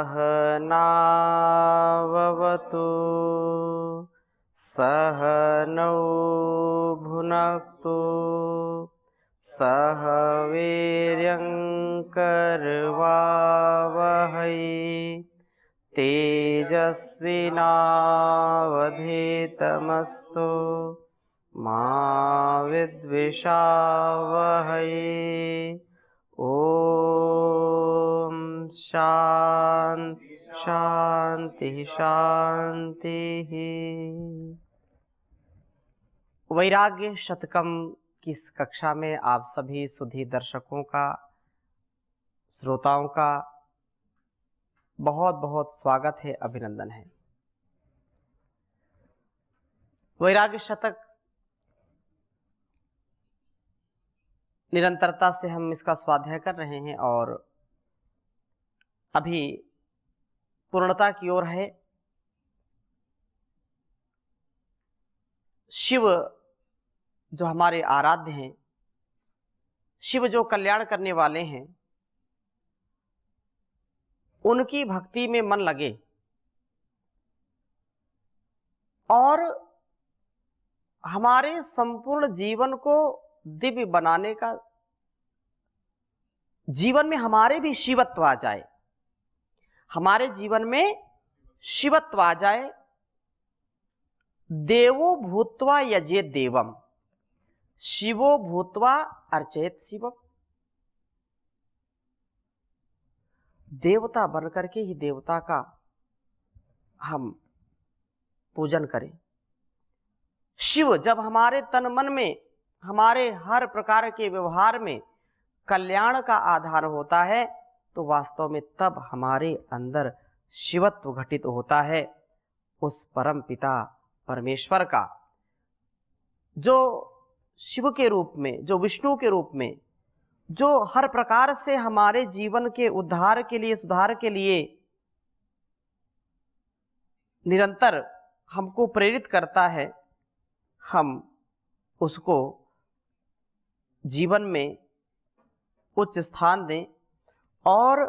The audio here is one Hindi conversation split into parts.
सहनाववतु सहनौ भुनक्तु सह वीर्यङ्करवावहै तेजस्विनावधीतमस्तु मा विद्विषावहै। ओम शांति शांति शांति। वैराग्य शतकम की इस कक्षा में आप सभी सुधी दर्शकों का, श्रोताओं का बहुत बहुत स्वागत है, अभिनंदन है। वैराग्य शतक निरंतरता से हम इसका स्वाध्याय कर रहे हैं और अभी पूर्णता की ओर है। शिव जो हमारे आराध्य हैं, शिव जो कल्याण करने वाले हैं, उनकी भक्ति में मन लगे और हमारे संपूर्ण जीवन को दिव्य बनाने का, जीवन में हमारे भी शिवत्व आ जाए, हमारे जीवन में शिवत्व आ जाए। देवो भूत्वा यजेत देवम, शिवो भूत्वा अर्चेत शिवम। देवता बनकर के ही देवता का हम पूजन करें। शिव जब हमारे तन मन में, हमारे हर प्रकार के व्यवहार में कल्याण का आधार होता है, तो वास्तव में तब हमारे अंदर शिवत्व घटित होता है। उस परम पिता परमेश्वर का, जो शिव के रूप में, जो विष्णु के रूप में, जो हर प्रकार से हमारे जीवन के उद्धार के लिए, सुधार के लिए निरंतर हमको प्रेरित करता है, हम उसको जीवन में उच्च स्थान दें और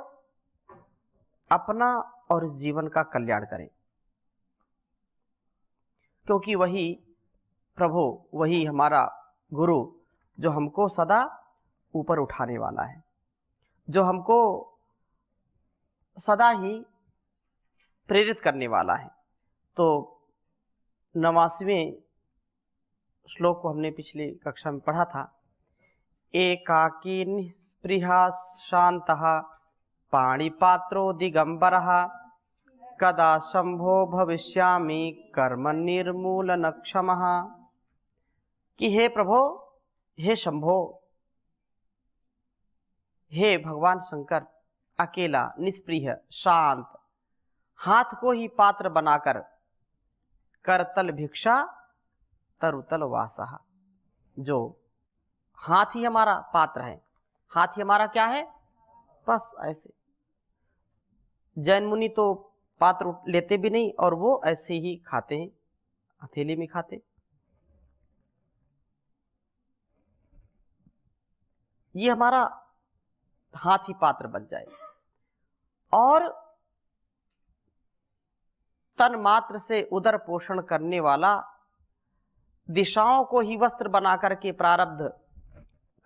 अपना और इस जीवन का कल्याण करें, क्योंकि वही प्रभु, वही हमारा गुरु जो हमको सदा ऊपर उठाने वाला है, जो हमको सदा ही प्रेरित करने वाला है। तो 89वें श्लोक को हमने पिछली कक्षा में पढ़ा था। एकाकी निस्पृहा शांतः पाणिपात्रो दिगंबरः कदा शंभो भविष्यामि कर्म निर्मूलनक्षमः। कि हे प्रभो, हे शंभो, हे भगवान शंकर, अकेला, निष्प्रिय, शांत, हाथ को ही पात्र बनाकर, करतल भिक्षा तरुतल वासः। जो हाथ ही हमारा पात्र है, हाथ ही हमारा क्या है, बस ऐसे। जैन मुनि तो पात्र लेते भी नहीं और वो ऐसे ही खाते हैं, हथेली में खाते। ये हमारा हाथ ही पात्र बन जाए और तन मात्र से उदर पोषण करने वाला, दिशाओं को ही वस्त्र बना करके प्रारब्ध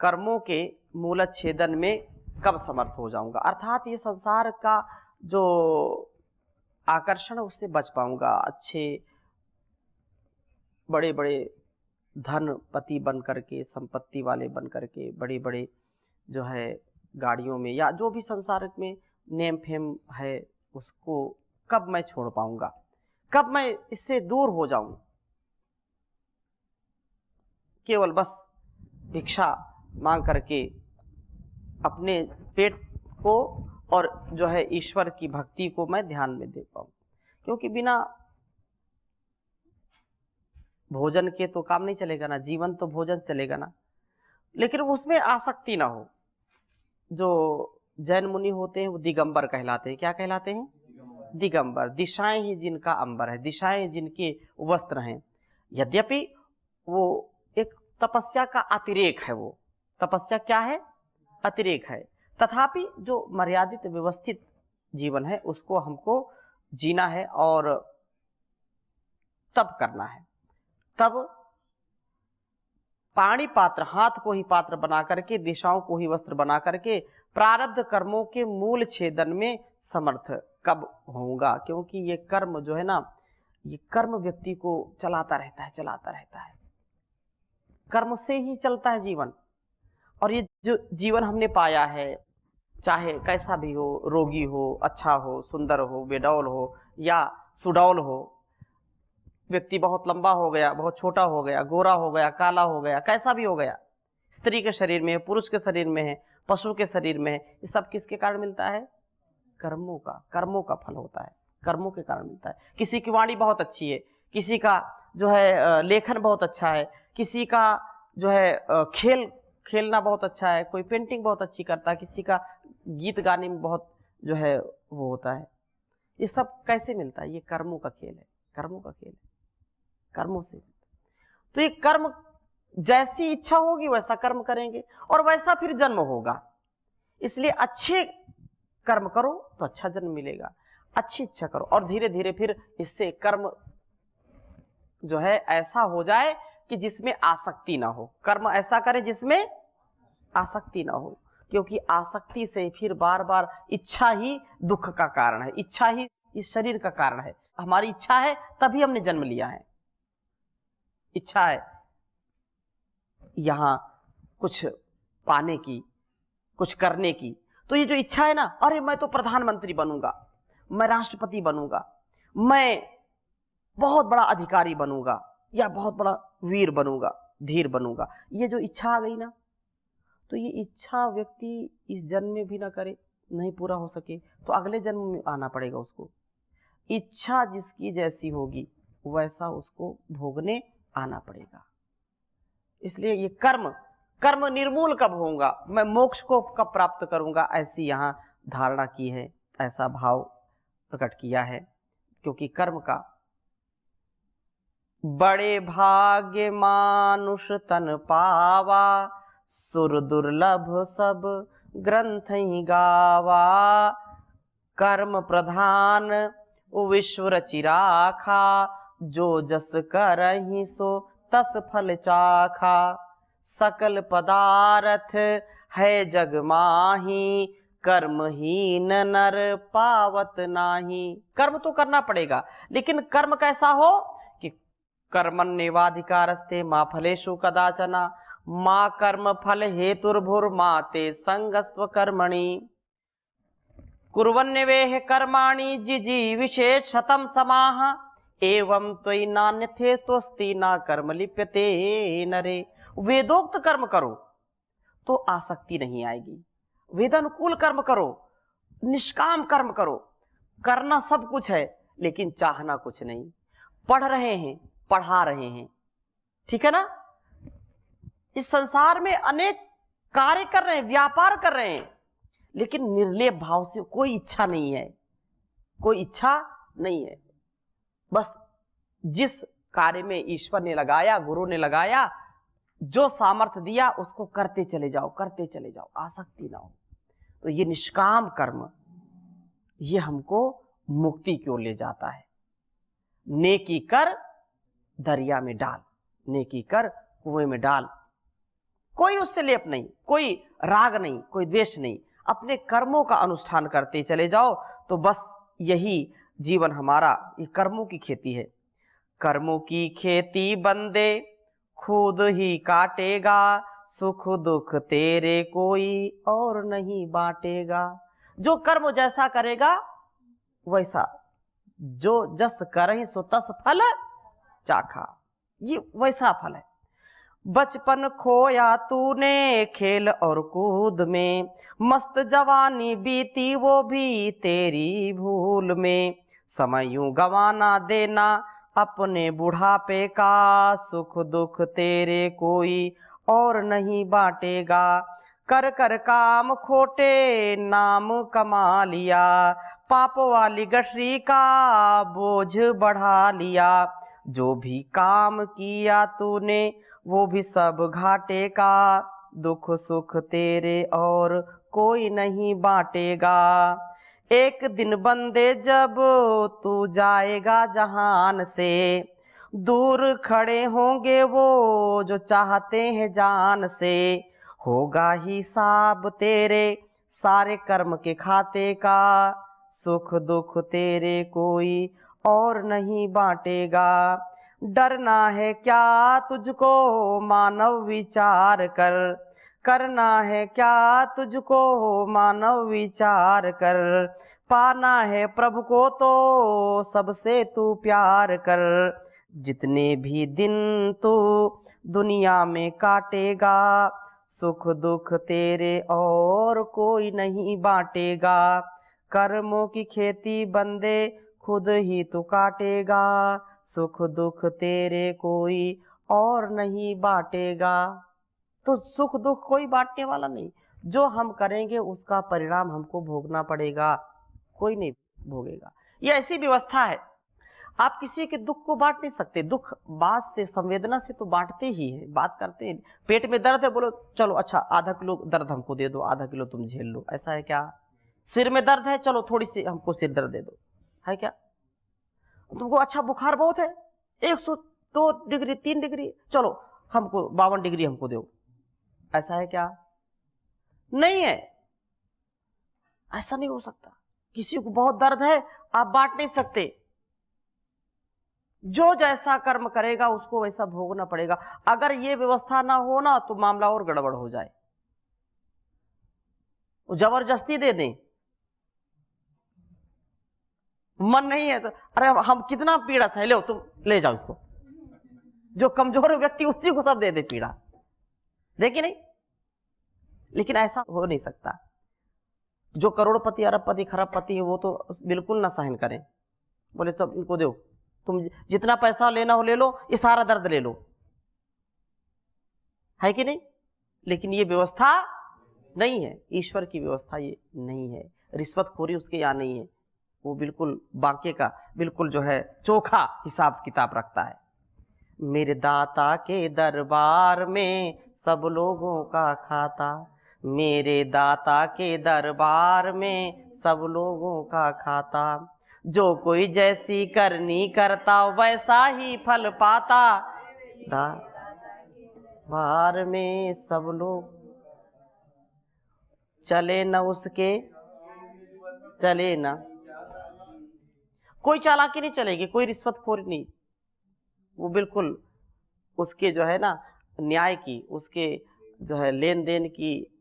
कर्मों के मूलच्छेदन में कब समर्थ हो जाऊंगा, अर्थात ये संसार का जो आकर्षण उससे बच पाऊंगा। अच्छे बड़े बड़े धनपति बन करके, संपत्ति वाले बन करके, बड़े बड़े जो है गाड़ियों में, या जो भी संसार में नेम फेम है, उसको कब मैं छोड़ पाऊंगा, कब मैं इससे दूर हो जाऊं। केवल बस भिक्षा मांग करके अपने पेट को और जो है ईश्वर की भक्ति को मैं ध्यान में दे पाऊं, क्योंकि बिना भोजन के तो काम नहीं चलेगा ना, जीवन तो भोजन चलेगा ना, लेकिन उसमें आसक्ति ना हो। जो जैन मुनि होते हैं वो दिगंबर कहलाते हैं। क्या कहलाते हैं? दिगंबर। दिशाएं ही जिनका अंबर है, दिशाएं जिनके वस्त्र हैं। यद्यपि वो एक तपस्या का अतिरेक है, वो तपस्या क्या है? अतिरेक है। तथापि जो मर्यादित व्यवस्थित जीवन है उसको हमको जीना है और तब करना है। तब पाणी पात्र, हाथ को ही पात्र बना करके, दिशाओं को ही वस्त्र बना करके प्रारब्ध कर्मों के मूल छेदन में समर्थ कब होऊंगा, क्योंकि ये कर्म जो है ना, ये कर्म व्यक्ति को चलाता रहता है, चलाता रहता है। कर्म से ही चलता है जीवन। और ये जो जीवन हमने पाया है, चाहे कैसा भी हो, रोगी हो, अच्छा हो, सुंदर हो, बेडौल हो या सुडौल हो, व्यक्ति बहुत लंबा हो गया, बहुत छोटा हो गया, गोरा हो गया, काला हो गया, कैसा भी हो गया, स्त्री के शरीर में है, पुरुष के शरीर में है, पशु के शरीर में है, ये सब किसके कारण मिलता है? कर्मों का। कर्मों का फल होता है, कर्मों के कारण मिलता है। किसी की वाणी बहुत अच्छी है, किसी का जो है लेखन बहुत अच्छा है, किसी का जो है खेलना बहुत अच्छा है, कोई पेंटिंग बहुत अच्छी करता है, किसी का गीत गाने में बहुत जो है वो होता है। ये सब कैसे मिलता है? ये कर्मों का खेल है, कर्मों का खेल है, कर्मों से। तो ये कर्म, जैसी इच्छा होगी वैसा कर्म करेंगे और वैसा फिर जन्म होगा। इसलिए अच्छे कर्म करो तो अच्छा जन्म मिलेगा, अच्छी इच्छा करो और धीरे धीरे फिर इससे कर्म जो है ऐसा हो जाए कि जिसमें आसक्ति ना हो। कर्म ऐसा करें जिसमें आसक्ति ना हो, क्योंकि आसक्ति से फिर बार बार इच्छा ही दुख का कारण है, इच्छा ही इस शरीर का कारण है। हमारी इच्छा है तभी हमने जन्म लिया है, इच्छा है यहां कुछ पाने की, कुछ करने की। तो ये जो इच्छा है ना, अरे मैं तो प्रधानमंत्री बनूंगा, मैं राष्ट्रपति बनूंगा, मैं बहुत बड़ा अधिकारी बनूंगा या बहुत बड़ा वीर बनूंगा, धीर बनूंगा, ये जो इच्छा आ गई ना, तो ये इच्छा व्यक्ति इस जन्म में भी ना करे, नहीं पूरा हो सके तो अगले जन्म में आना पड़ेगा उसको। इच्छा जिसकी जैसी होगी वैसा उसको भोगने आना पड़ेगा। इसलिए ये कर्म निर्मूल कब होऊंगा, मैं मोक्ष को कब प्राप्त करूंगा, ऐसी यहाँ धारणा की है, ऐसा भाव प्रकट किया है। क्योंकि कर्म का बड़े भाग्य मानुष तन पावा, सुर दुर्लभ सब ग्रंथ ही गावा, कर्म प्रधान विश्व रचि राखा, जो जस करहि सो तस फल चाखा, सकल पदार्थ है जग माही, कर्महीन नर पावत नाही। कर्म तो करना पड़ेगा, लेकिन कर्म कैसा हो कि कर्मण्येवाधिकारस्ते मा फलेषु कदाचन, मा कर्म फल हेतुर्भुर्मा ते संगस्त्व कर्मणि, कुर्वन्नेवेह कर्माणि जिजीविषे शतं समाः, एवं त्वयि नान्यथे तोस्ति ना कर्म लिप्यते नरे। वेदोक्त कर्म करो तो आसक्ति नहीं आएगी, वेदानुकूल कर्म करो, निष्काम कर्म करो। करना सब कुछ है लेकिन चाहना कुछ नहीं। पढ़ रहे हैं, पढ़ा रहे हैं, ठीक है ना, इस संसार में अनेक कार्य कर रहे हैं, व्यापार कर रहे हैं, लेकिन निर्लेप भाव से, कोई इच्छा नहीं है, कोई इच्छा नहीं है। बस जिस कार्य में ईश्वर ने लगाया, गुरु ने लगाया, जो सामर्थ्य दिया उसको करते चले जाओ, करते चले जाओ, आसक्ति ना हो। तो ये निष्काम कर्म, ये हमको मुक्ति की ओर ले जाता है। नेकी कर दरिया में डाल, नेकी कर कुएं में डाल, कोई उससे लेप नहीं, कोई राग नहीं, कोई द्वेष नहीं, अपने कर्मों का अनुष्ठान करते चले जाओ। तो बस यही जीवन हमारा, ये कर्मों की खेती है। कर्मों की खेती बंदे खुद ही काटेगा, सुख दुख तेरे कोई और नहीं बांटेगा। जो कर्म जैसा करेगा वैसा, जो जस करहि सो तस फल चाखा, ये वैसा फल है। बचपन खोया तूने खेल और कूद में, मस्त जवानी बीती वो भी तेरी भूल में, समय यूं गंवाना देना अपने बुढ़ापे का, सुख दुख तेरे कोई और नहीं बांटेगा। कर कर काम खोटे नाम कमा लिया, पाप वाली गठरी का बोझ बढ़ा लिया, जो भी काम किया तूने वो भी सब घाटे का, दुख सुख तेरे और कोई नहीं बांटेगा। एक दिन बंदे जब तू जाएगा जहान से, दूर खड़े होंगे वो जो चाहते हैं जान से, होगा हिसाब तेरे सारे कर्म के खाते का, सुख दुख तेरे कोई और नहीं बांटेगा। डरना है क्या तुझको मानव विचार कर, करना है क्या तुझको मानव विचार कर, पाना है प्रभु को तो सबसे तू प्यार कर। जितने भी दिन तू दुनिया में काटेगा, सुख दुख तेरे और कोई नहीं बांटेगा। कर्मों की खेती बंदे खुद ही तू काटेगा, सुख दुख तेरे कोई और नहीं बांटेगा। तो सुख दुख कोई बांटने वाला नहीं, जो हम करेंगे उसका परिणाम हमको भोगना पड़ेगा, कोई नहीं भोगेगा। ये ऐसी व्यवस्था है, आप किसी के दुख को बांट नहीं सकते। दुख बात से, संवेदना से तो बांटते ही है, बात करते हैं। पेट में दर्द है, बोलो चलो अच्छा आधा किलो दर्द हमको दे दो, आधा किलो तुम झेल लो, ऐसा है क्या? सिर में दर्द है, चलो थोड़ी सी हमको सिर दर्द दे दो, है क्या? तुमको अच्छा बुखार बहुत है, 102 डिग्री 3 डिग्री, चलो हमको 52 डिग्री हमको दो, ऐसा है क्या? नहीं है, ऐसा नहीं हो सकता। किसी को बहुत दर्द है, आप बांट नहीं सकते। जो जैसा कर्म करेगा उसको वैसा भोगना पड़ेगा। अगर ये व्यवस्था ना हो ना तो मामला और गड़बड़ हो जाए, जबरदस्ती दे दें, मन नहीं है तो अरे हम कितना पीड़ा सह लो, तुम ले जाओ इसको। जो कमजोर व्यक्ति उसी को सब दे दे पीड़ा, देखिए नहीं। लेकिन ऐसा हो नहीं सकता। जो करोड़पति अरबपति खरबपति है वो तो बिल्कुल ना सहन करें, बोले सब इनको दो, तुम जितना पैसा लेना हो ले लो, ये सारा दर्द ले लो, है कि नहीं? लेकिन ये व्यवस्था नहीं है, ईश्वर की व्यवस्था ये नहीं है। रिश्वतखोरी उसके यहाँ नहीं है, वो बिल्कुल बाकी का बिल्कुल जो है चोखा हिसाब किताब रखता है। मेरे दाता के दरबार में सब लोगों का खाता, मेरे दाता के दरबार में सब लोगों का खाता, जो कोई जैसी करनी करता वैसा ही फल पाता। दरबार में सब लोग चले न उसके, चले ना, कोई चालाकी नहीं चलेगी, कोई रिश्वतखोरी नहीं, वो बिल्कुल उसके जो है ना न्याय की, उसके जो है लेन देन की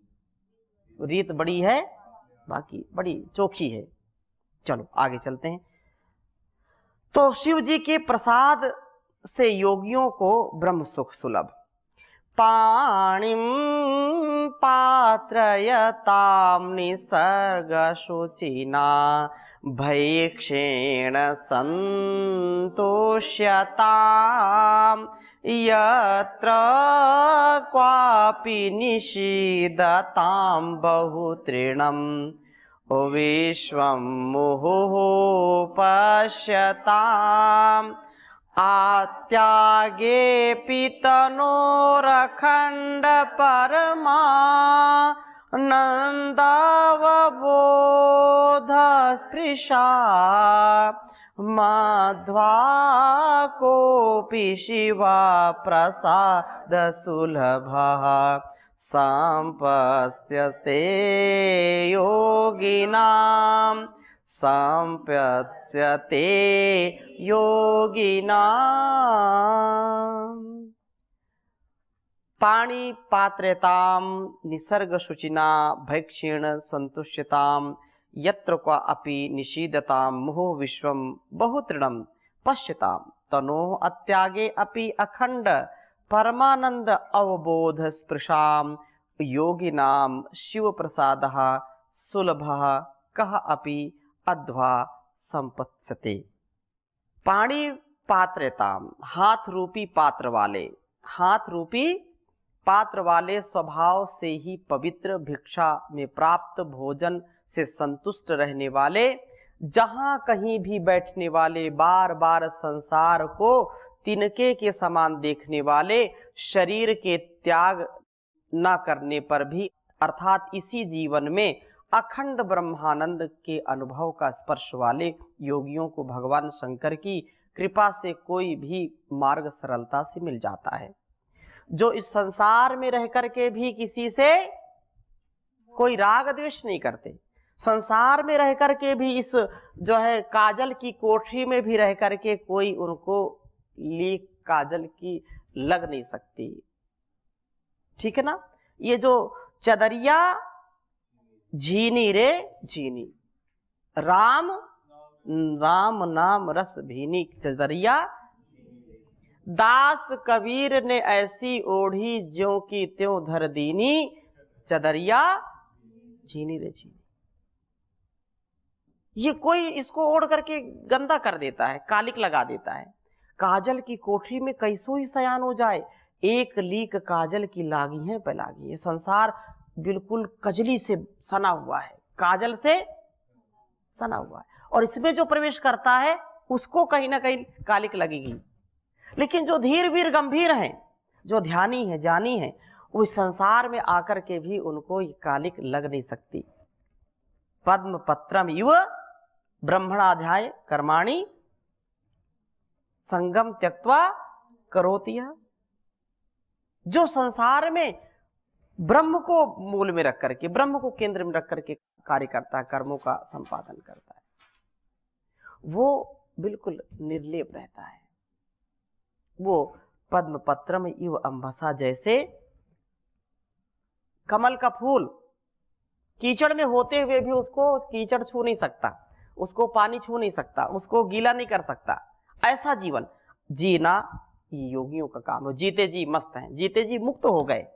रीत बड़ी है, बाकी बड़ी चोखी है। चलो आगे चलते हैं। तो शिव जी के प्रसाद से योगियों को ब्रह्म सुख सुलभ। पाणिम पात्रयताम निसर्ग शुचिना, भैक्षेण संतोष्यताम, यत्र क्वापि निषीदतां बहुतृणं, विश्वं मुहुः पश्यताम्, आत्यागेऽपि तनोरखण्ड परमा, नन्दावबोध स्पृशा, मध्वा कोऽपि शिवा प्रसाद सुलभः, सम्पत्स्यते योगिनां, सम्पत्स्यते योगिनां। पाणि पात्रतां निसर्ग शुचिना, भैक्षेण संतुष्यतां, यत्र क्वा अपि निषीदतां, मुहुः विश्वं बहुतृणं पश्यतां, तनोः अत्यागे अपि अखंड परमानंद अवबोध स्पृशां, योगिनां शिव प्रसादः सुलभः कः अपि अध्वा संपत्स्यते। पाणि पात्रतां, हाथ रूपी पात्र वाले, हाथ रूपी पात्र वाले स्वभाव से ही पवित्र, भिक्षा में प्राप्त भोजन से संतुष्ट रहने वाले, जहां कहीं भी बैठने वाले, बार बार संसार को तिनके के समान देखने वाले, शरीर के त्याग न करने पर भी अर्थात इसी जीवन में अखंड ब्रह्मानंद के अनुभव का स्पर्श वाले योगियों को भगवान शंकर की कृपा से कोई भी मार्ग सरलता से मिल जाता है। जो इस संसार में रह करके भी किसी से कोई राग द्वेष नहीं करते, संसार में रह करके भी इस जो है काजल की कोठरी में भी रह करके कोई उनको लीक काजल की लग नहीं सकती, ठीक है ना। ये जो चदरिया झीनी रे झीनी, राम राम नाम रस भीनी चदरिया, दास कबीर ने ऐसी ओढ़ी ज्यों की त्यों धर दीनी, चदरिया झीनी रे झीनी। ये कोई इसको ओढ़ करके गंदा कर देता है, कालिक लगा देता है। काजल की कोठरी में कैसो ही सयान हो जाए, एक लीक काजल की लागी है पे लागी। ये संसार बिल्कुल कजली से सना हुआ है, काजल से सना हुआ है, और इसमें जो प्रवेश करता है उसको कहीं ना कहीं कालिक लगेगी। लेकिन जो धीर वीर गंभीर हैं, जो ध्यानी है जानी है, वो इस संसार में आकर के भी उनको ये कालिक लग नहीं सकती। पद्म पत्रम इव ब्रह्मणाध्याय कर्माणि संगम त्यक्त्वा करोति यः। जो संसार में ब्रह्म को मूल में रख करके, ब्रह्म को केंद्र में रख करके कार्य करता है, कर्मों का संपादन करता है, वो बिल्कुल निर्लेप रहता है। वो पद्म पत्र में इव अंबसा, जैसे कमल का फूल कीचड़ में होते हुए भी उसको कीचड़ छू नहीं सकता, उसको पानी छू नहीं सकता, उसको गीला नहीं कर सकता, ऐसा जीवन जीना ये योगियों का काम है। जीते जी मस्त हैं, जीते जी मुक्त हो गए।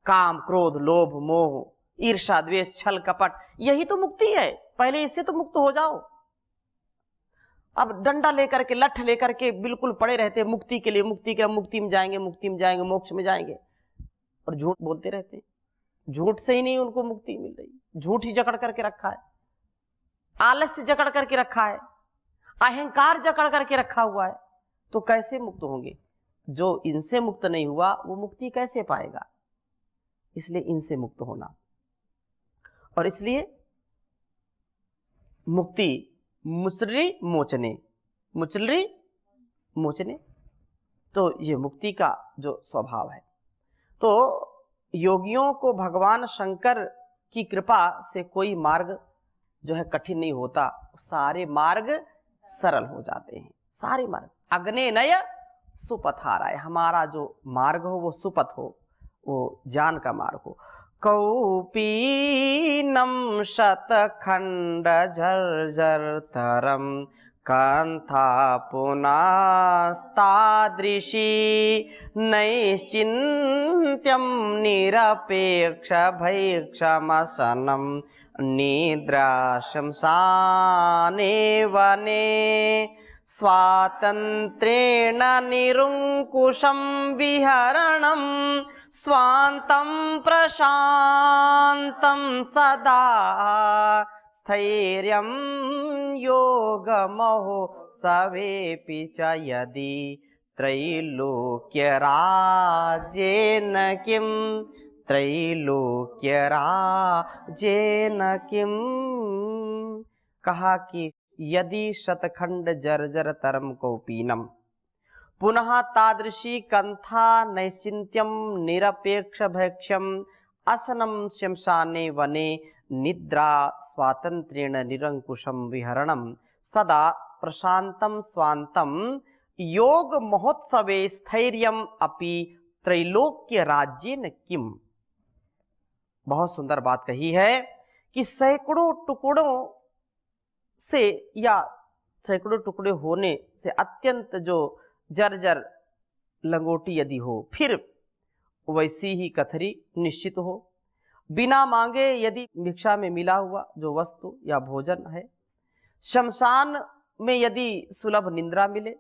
काम क्रोध लोभ मोह ईर्ष्या द्वेष छल कपट, यही तो मुक्ति है। पहले इससे तो मुक्त हो जाओ। अब डंडा लेकर के लठ लेकर के बिल्कुल पड़े रहते मुक्ति के लिए, मुक्ति के मुक्ति में जाएंगे, मुक्ति में जाएंगे, मोक्ष में जाएंगे, और झूठ बोलते रहते। झूठ से ही नहीं उनको मुक्ति मिल रही, झूठ ही जकड़ करके रखा है, आलस्य जकड़ करके रखा है, अहंकार जकड़ करके रखा हुआ है। तो कैसे मुक्त होंगे? जो इनसे मुक्त नहीं हुआ वो मुक्ति कैसे पाएगा? इसलिए इनसे मुक्त होना, और इसलिए मुक्ति मुचरी मोचने, मुचरी मोचने, तो ये मुक्ति का जो स्वभाव है। तो योगियों को भगवान शंकर की कृपा से कोई मार्ग जो है कठिन नहीं होता, सारे मार्ग सरल हो जाते हैं। सारे मार्ग अग्ने नय सुपथाराय, हमारा जो मार्ग हो वो सुपथ हो, वो ज्ञान का मार्ग हो। कौपीनम शतखंड झर्झर तरम कांथा पुनास्तादृशी नैश्चिन्त्यं निरपेक्ष भैक्षमसनं निद्रा शमशाने वने स्वातंत्रेण निरुंकुशं विहरणं स्वान्तं प्रशान्तं सदा स्थैर्यं योगमहो सवेपि च यदि त्रैलोक्यराज्येन किं, त्रैलोक्यराज्येन किं। कहा कि यदि शतखंड जर्जर तरम कौपीनम पुनः तादृशी कंथा नैश्चिन्त्यम निरपेक्ष भैक्ष्यम असनम शमशाने वने निद्रा स्वातंत्र्येण निरंकुशम विहरणम सदा प्रशांतम स्वांतम योग महोत्सवे स्थैर्यम अपि त्रैलोक्य राज्येन किम। बहुत सुंदर बात कही है कि सैकड़ों टुकड़ों से या सैकड़ों टुकड़े होने से अत्यंत जो जर्जर लंगोटी यदि हो, फिर वैसी ही कथरी निश्चित हो। बिना मांगे यदि भिक्षा में मिला हुआ जो वस्तु या भोजन है, शमशान में यदि सुलभ निद्रा मिले,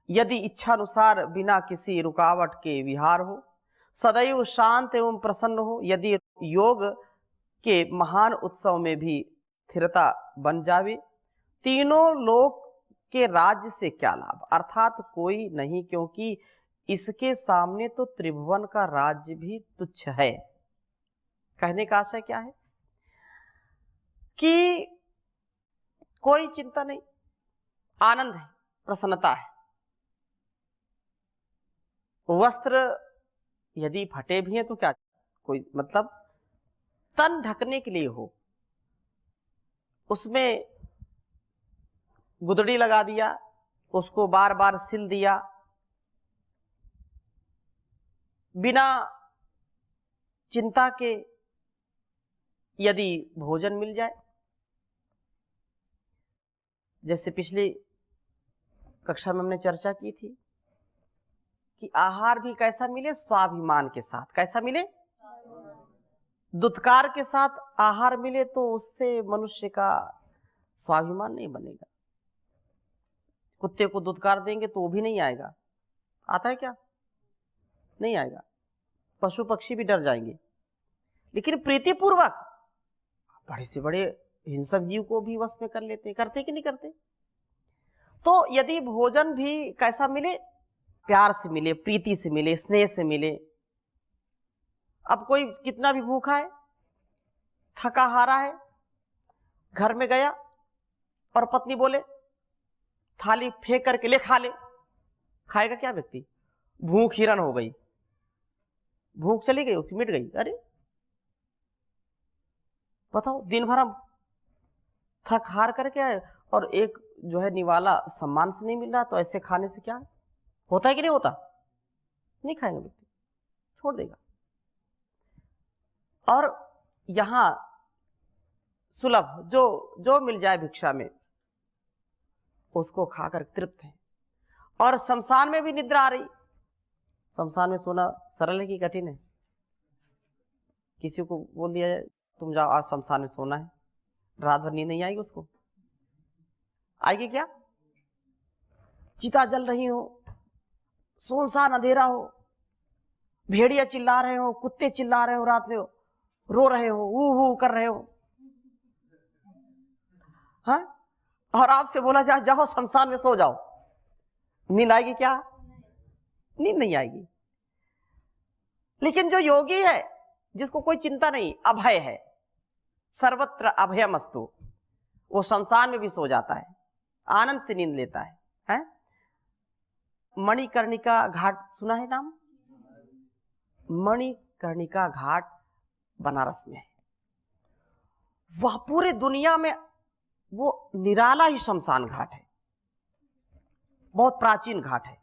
यदि इच्छानुसार बिना किसी रुकावट के विहार हो, सदैव शांत एवं प्रसन्न हो, यदि योग के महान उत्सव में भी स्थिरता बन जावे, तीनों लोक के राज्य से क्या लाभ, अर्थात कोई नहीं, क्योंकि इसके सामने तो त्रिभुवन का राज्य भी तुच्छ है। कहने का आशय क्या है कि कोई चिंता नहीं, आनंद है, प्रसन्नता है। वस्त्र यदि फटे भी हैं तो क्या, कोई मतलब तन ढकने के लिए हो, उसमें गुदड़ी लगा दिया, उसको बार बार सिल दिया, बिना चिंता के यदि भोजन मिल जाए, जैसे पिछली कक्षा में हमने चर्चा की थी कि आहार भी कैसा मिले, स्वाभिमान के साथ। कैसा मिले? दुत्कार के साथ आहार मिले तो उससे मनुष्य का स्वाभिमान नहीं बनेगा। कुत्ते को दुत्कार देंगे तो वो भी नहीं आएगा, आता है क्या? नहीं आएगा। पशु पक्षी भी डर जाएंगे। लेकिन प्रीतिपूर्वक बड़े से बड़े हिंसक जीव को भी वश में कर लेते, करते कि नहीं करते? तो यदि भोजन भी कैसा मिले, प्यार से मिले, प्रीति से मिले, स्नेह से मिले। अब कोई कितना भी भूखा है, थका हारा है, घर में गया और पत्नी बोले थाली फेंक करके ले खा ले, खाएगा क्या व्यक्ति? भूख हिरन हो गई, भूख चली गई, उसकी मिट गई। अरे बताओ, दिन भर हम थक हार करके आए और एक जो है निवाला सम्मान से नहीं मिल रहा, तो ऐसे खाने से क्या होता है कि नहीं होता? नहीं खाएगा व्यक्ति, छोड़ देगा। और यहां सुलभ जो मिल जाए भिक्षा में, उसको खाकर तृप्त है। और शमशान में भी निद्रा आ रही। शमशान में सोना सरल है कि कठिन है? किसी को बोल दिया जाए तुम जाओ आज शमशान में सोना है, रात भर नींद नहीं आएगी उसको? आएगी क्या? चिता जल रही हो, सुनसान अंधेरा हो, भेड़िया चिल्ला रहे हो, कुत्ते चिल्ला रहे हो, रात में रो रहे हो, ऊ कर रहे हो, हाँ, और आपसे बोला जाए जाओ शमशान में सो जाओ, नींद आएगी क्या? नींद नहीं आएगी। लेकिन जो योगी है, जिसको कोई चिंता नहीं, अभय है, सर्वत्र अभयमस्तु, वो शमशान में भी सो जाता है, आनंद से नींद लेता है? मणिकर्णिका घाट सुना है नाम? मणिकर्णिका घाट बनारस में है। वह पूरे दुनिया में वो निराला ही शमशान घाट है, बहुत प्राचीन घाट है।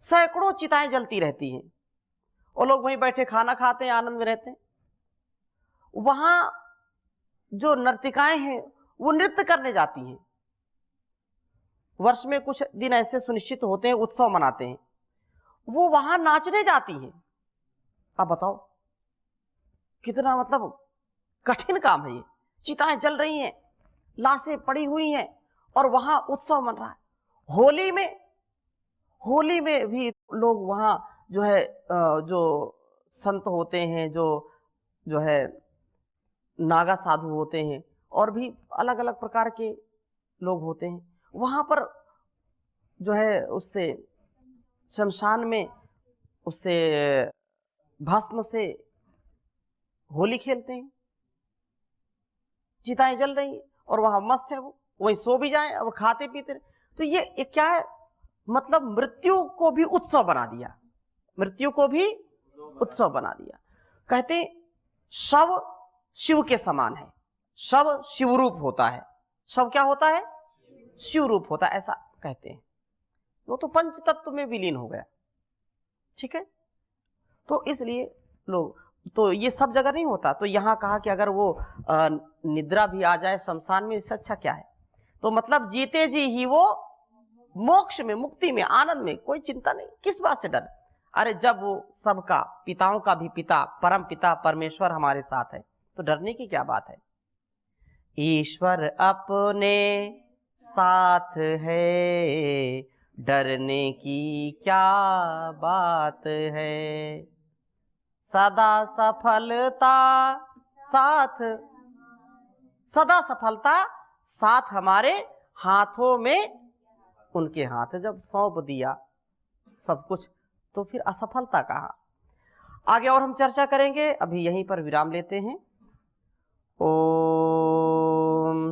सैकड़ों चिताएं जलती रहती हैं और लोग वहीं बैठे खाना खाते हैं, आनंद में रहते हैं। वहां जो नर्तिकाएं हैं वो नृत्य करने जाती हैं। वर्ष में कुछ दिन ऐसे सुनिश्चित होते हैं, उत्सव मनाते हैं, वो वहां नाचने जाती हैं। आप बताओ कितना मतलब कठिन काम है ये। चिताएं जल रही हैं, लाशें पड़ी हुई हैं और वहां उत्सव मन रहा है। होली में भी लोग वहां जो है जो संत होते हैं, जो है नागा साधु होते हैं, और भी अलग अलग प्रकार के लोग होते हैं, वहां पर जो है उससे शमशान में उससे भस्म से होली खेलते हैं। चिताएं जल रही और वहां मस्त है, वो वहीं सो भी जाए, अब खाते पीते। तो ये क्या है? मतलब मृत्यु को भी उत्सव बना दिया, मृत्यु को भी उत्सव बना दिया। कहते शव शिव के समान है, शव शिवरूप होता है। शव क्या होता है? शिवरूप होता है, ऐसा कहते हैं। वो तो पंच तत्व में विलीन हो गया, ठीक है? तो इसलिए लोग, तो ये सब जगह नहीं होता। तो यहां कहा कि अगर वो निद्रा भी आ जाए शमशान में, इससे अच्छा क्या है? तो मतलब जीते जी ही वो मोक्ष में, मुक्ति में, आनंद में, कोई चिंता नहीं। किस बात से डर? अरे जब वो सबका, पिताओं का भी पिता, परम पिता परमेश्वर हमारे साथ है, तो डरने की क्या बात है? ईश्वर अपने साथ है, डरने की क्या बात है। सदा सफलता साथ, सदा सफलता साथ हमारे हाथों में उनके हाथ। जब सौंप दिया सब कुछ, तो फिर असफलता कहाँ? आगे और हम चर्चा करेंगे, अभी यहीं पर विराम लेते हैं। ओ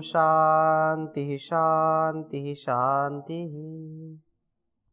शांति शांति शांति।